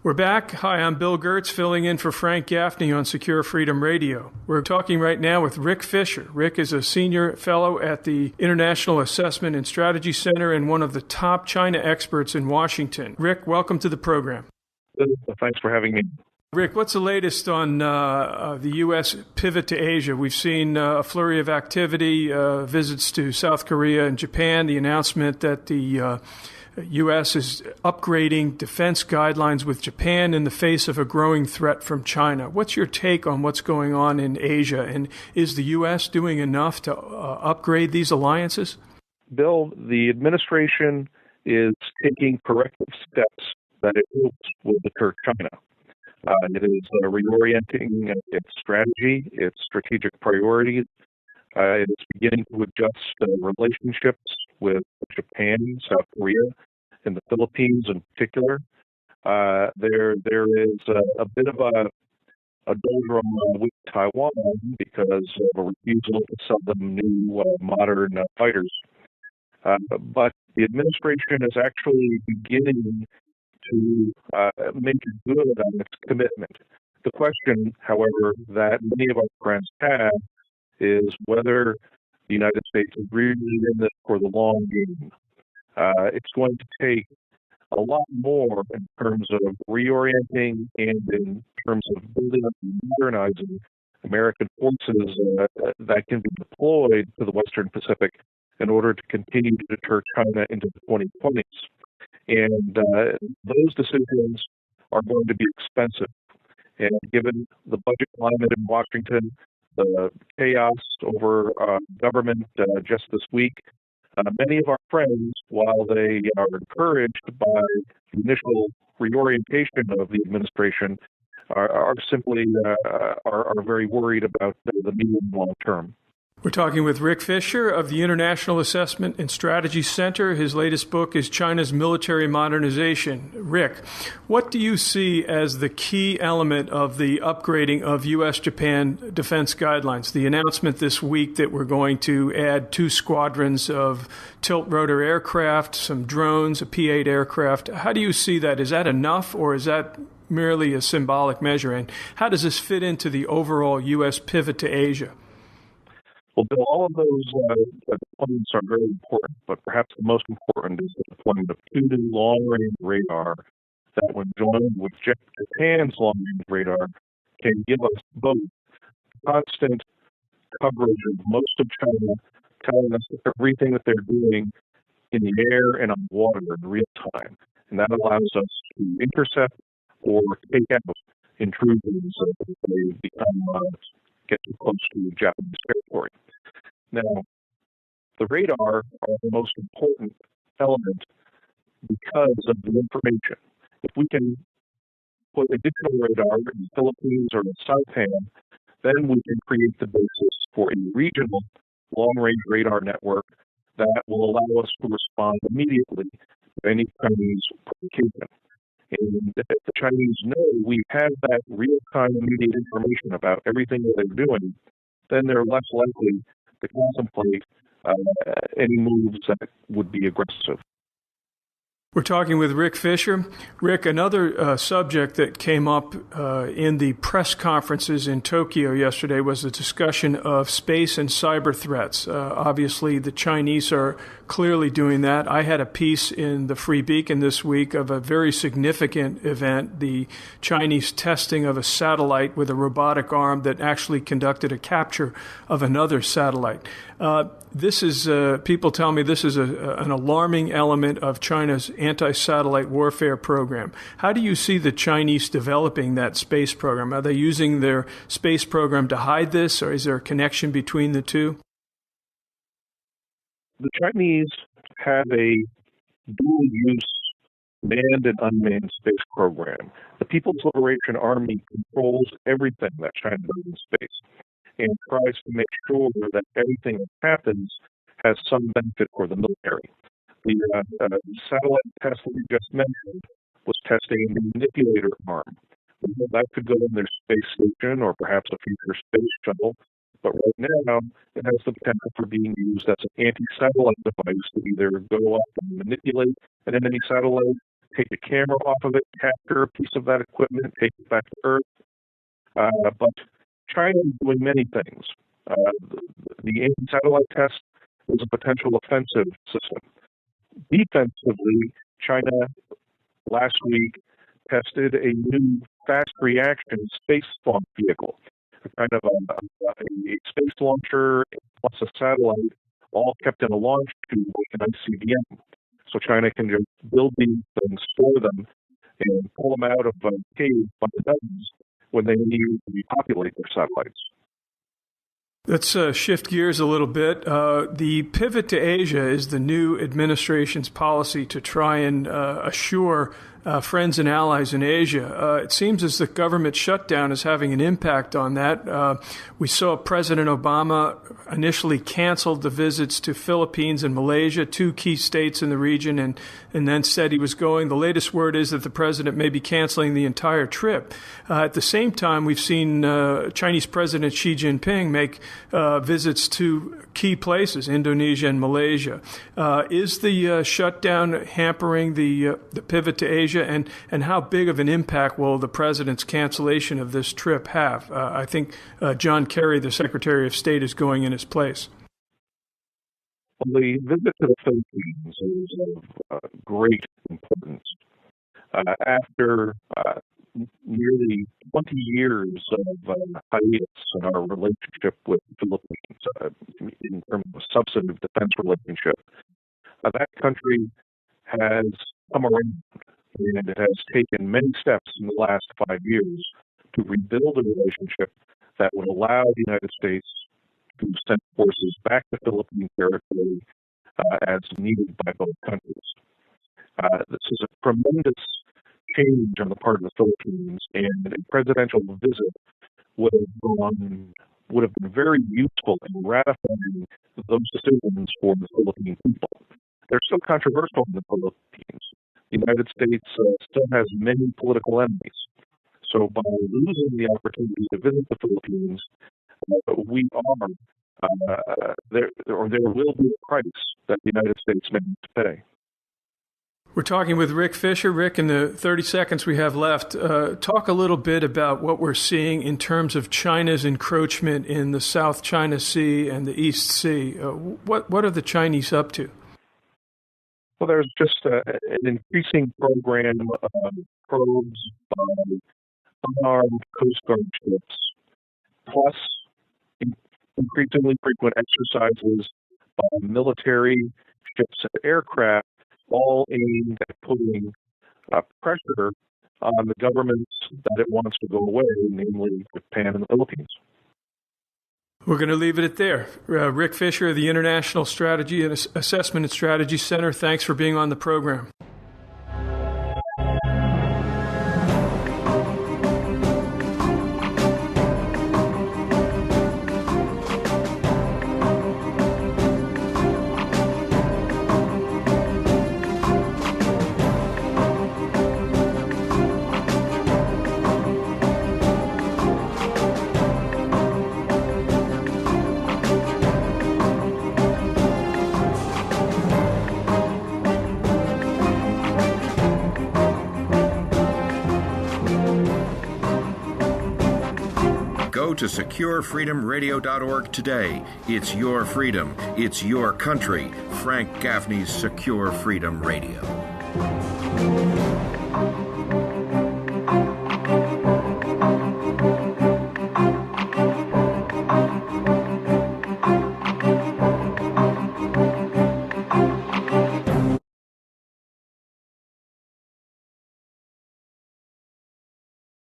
We're back. Hi, I'm Bill Gertz, filling in for Frank Gaffney on Secure Freedom Radio. We're talking right now with Rick Fisher. Rick is a senior fellow at the International Assessment and Strategy Center and one of the top China experts in Washington. Rick, welcome to the program. Thanks for having me. Rick, what's the latest on the U.S. pivot to Asia? We've seen a flurry of activity, visits to South Korea and Japan, the announcement that the U.S. is upgrading defense guidelines with Japan in the face of a growing threat from China. What's your take on what's going on in Asia? And is the U.S. doing enough to upgrade these alliances? Bill, the administration is taking corrective steps that it hopes will deter China. It is reorienting its strategy, its strategic priorities. It is beginning to adjust relationships with Japan, South Korea, and the Philippines in particular. There is a bit of a doldrum with Taiwan because of a refusal to sell them new modern fighters. But the administration is actually beginning to make good on its commitment. The question, however, that many of our friends have is whether the United States is really in this for the long game. It's going to take a lot more in terms of reorienting and in terms of building up and modernizing American forces that can be deployed to the Western Pacific in order to continue to deter China into the 2020s. And those decisions are going to be expensive. And given the budget climate in Washington, the chaos over government just this week, many of our friends, while they are encouraged by the initial reorientation of the administration, are simply very worried about the medium and long term. We're talking with Rick Fisher of the International Assessment and Strategy Center. His latest book is China's Military Modernization. Rick, what do you see as the key element of the upgrading of U.S.-Japan defense guidelines? The announcement this week that we're going to add 2 squadrons of tilt-rotor aircraft, some drones, a P-8 aircraft. How do you see that? Is that enough, or is that merely a symbolic measure? And how does this fit into the overall U.S. pivot to Asia? Well, Bill, all of those deployments are very important, but perhaps the most important is the deployment of 2 new long-range radar that, when joined with Japan's long-range radar, can give us both constant coverage of most of China, telling us everything that they're doing in the air and on water in real time. And that allows us to intercept or take out intrusions if they get too close to Japanese territory. Now, the radar are the most important element because of the information. If we can put additional radar in the Philippines or in Saipan, then we can create the basis for a regional long-range radar network that will allow us to respond immediately to any Chinese provocation. And if the Chinese know we have that real-time immediate information about everything that they're doing, then they're less likely to contemplate any moves that would be aggressive. We're talking with Rick Fisher. Rick, another subject that came up in the press conferences in Tokyo yesterday was the discussion of space and cyber threats. Obviously, the Chinese are clearly doing that. I had a piece in the Free Beacon this week of a very significant event, the Chinese testing of a satellite with a robotic arm that actually conducted a capture of another satellite. This is, people tell me this is an alarming element of China's anti-satellite warfare program. How do you see the Chinese developing that space program? Are they using their space program to hide this, or is there a connection between the two? The Chinese have a dual-use manned and unmanned space program. The People's Liberation Army controls everything that China does in space and tries to make sure that everything that happens has some benefit for the military. The satellite test that we just mentioned was testing the manipulator arm. That could go in their space station or perhaps a future space shuttle But right now, it has the potential for being used as an anti-satellite device to either go up and manipulate an enemy satellite, take a camera off of it, capture a piece of that equipment, take it back to Earth. But China is doing many things. The anti-satellite test is a potential offensive system. Defensively, China last week tested a new fast reaction space launch vehicle, a kind of a space launcher plus a satellite, all kept in a launch tube like an ICBM. So China can just build these things, store them, and pull them out of a cave by the dozens when they need to repopulate their satellites. Let's shift gears a little bit. The pivot to Asia is the new administration's policy to try and assure friends and allies in Asia. It seems as the government shutdown is having an impact on that. We saw President Obama initially canceled the visits to Philippines and Malaysia, two key states in the region, and then said he was going. The latest word is that the president may be canceling the entire trip. At the same time, we've seen Chinese President Xi Jinping make visits to key places, Indonesia and Malaysia. Is the shutdown hampering the pivot to Asia, and how big of an impact will the president's cancellation of this trip have? I think John Kerry, the Secretary of State, is going in his place. Well, the visit to the Philippines is of great importance. After nearly 20 years of hiatus in our relationship with the Philippines, in terms of a substantive defense relationship, that country has come around, and it has taken many steps in the last 5 years to rebuild a relationship that would allow the United States to send forces back to Philippine territory as needed by both countries. This is a tremendous change on the part of the Philippines, and a presidential visit would have been very useful in ratifying those decisions for the Philippine people. They're still controversial in the Philippines. The United States still has many political enemies. So by losing the opportunity to visit the Philippines, there will be a price that the United States may have to pay. We're talking with Rick Fisher. Rick, in the 30 seconds we have left, talk a little bit about what we're seeing in terms of China's encroachment in the South China Sea and the East Sea. What are the Chinese up to? Well, there's just an increasing program of probes by unarmed Coast Guard ships, plus increasingly frequent exercises by military ships and aircraft, all aimed at putting pressure on the governments that it wants to go away, namely Japan and the Philippines. We're going to leave it at there. Rick Fisher of the International Strategy and Assessment and Strategy Center, thanks for being on the program. Go to SecureFreedomRadio.org today. It's your freedom. It's your country. Frank Gaffney's Secure Freedom Radio.